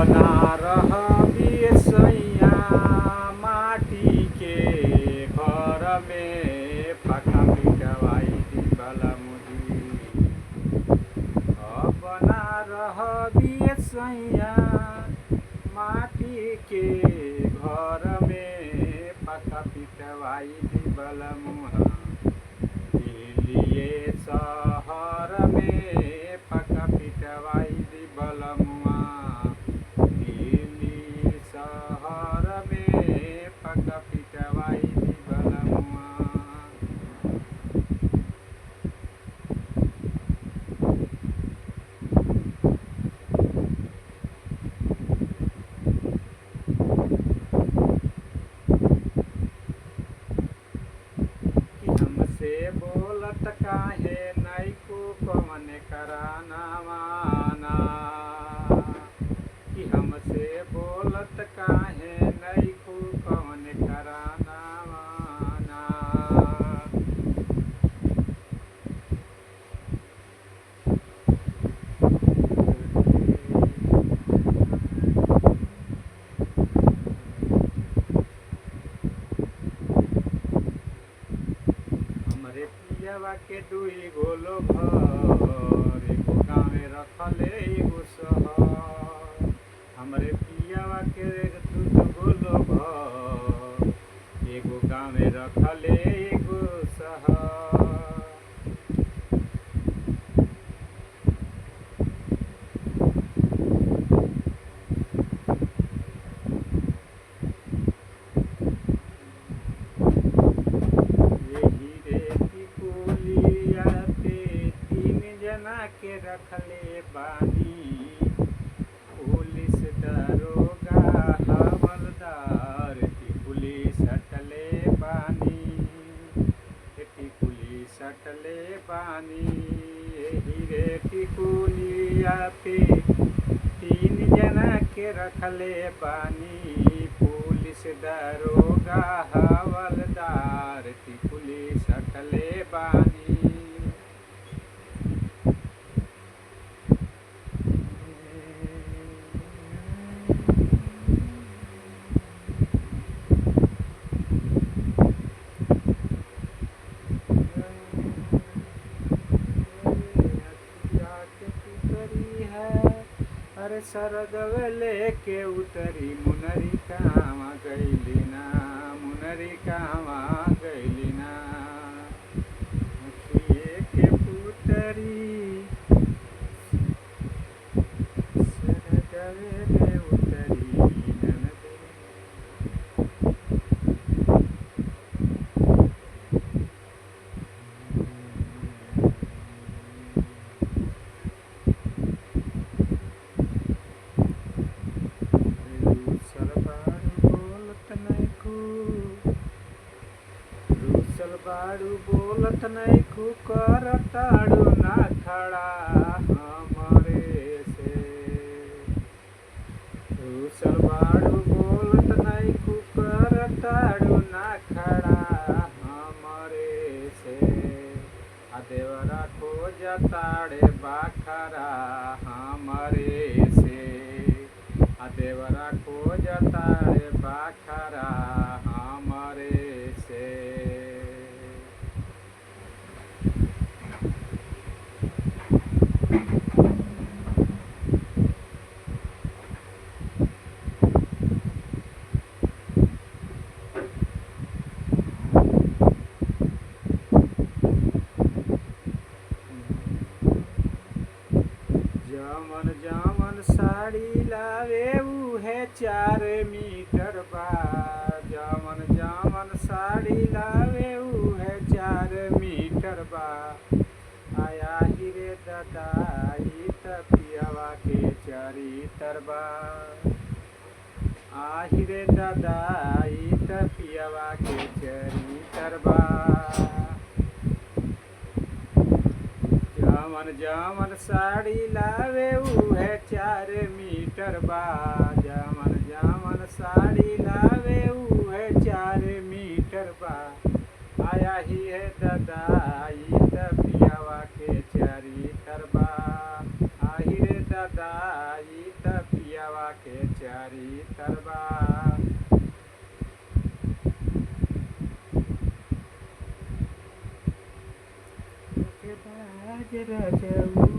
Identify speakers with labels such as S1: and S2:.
S1: ना रहबी सैया माटी के घर में पका पिटवाई दिबला मुही। अब ना रहबी सैया माटी के घर में पका पिटवाई दिबला मुहा। दिल्ली शहर में पका पिटवाई दिबला मुहा। दिल्ली शहर में पका पिटवाई दिबला मुहा। हमसे बोलत काहे नैको कवन कराना माना। कि हमसे बोलत काहे नैको कवन कराना माना। हमरे पियवा के दुई गोलो घर एगो गाँवे रखले एगो शहर। हमरे पियवा के दू गोलो घर एगो गाँवे रखले एगो शहर। यही रे टिकुलिया पे तीन जना के रखले बानी। पुलिस दरोगा हवलदार टिकुली सटले बानी। टिकुली सटले बानी। यही रे टिकुलिया पे तीन जना के रखले बानी। पुलिस दरोगा हवलदार टिकुली सटले बानी। अरे सरदव लेके उतरी मुनरी कहवा गइली ना। मुनरी कहवा गइली ना। अखिए के पुतरी सरदव ले उतरी ननदे। रूसल बाड़ू बोलत नैखू करताड़ू ना खड़ा हमरे से। रूसल बाड़ू बोलत नैखू करताड़ू ना खड़ा हमरे से। आ देवरा खोजताड़े बाखरा हमरे से। आ देवरा खोजताड़े बाखरा हमरे से। जमन जमन साड़ी लावे उहे 4 मीटर बा। जमन जमन साड़ी लावे उहे 4 मीटर बा। आया हिरे दादाई त पियवा के चरितर बा। आहिरे दादाई त पियवा के चरितर बा। जमन जमन साड़ी लावे उहे 4 मीटर बा। जमन जमन साड़ी लावे उहे 4 मीटर बा। आया ही है दादाई त पियवा के चरितर बा। आहिरे दादाई त पियवा घरवा के चारी तरबा बाज रजऊ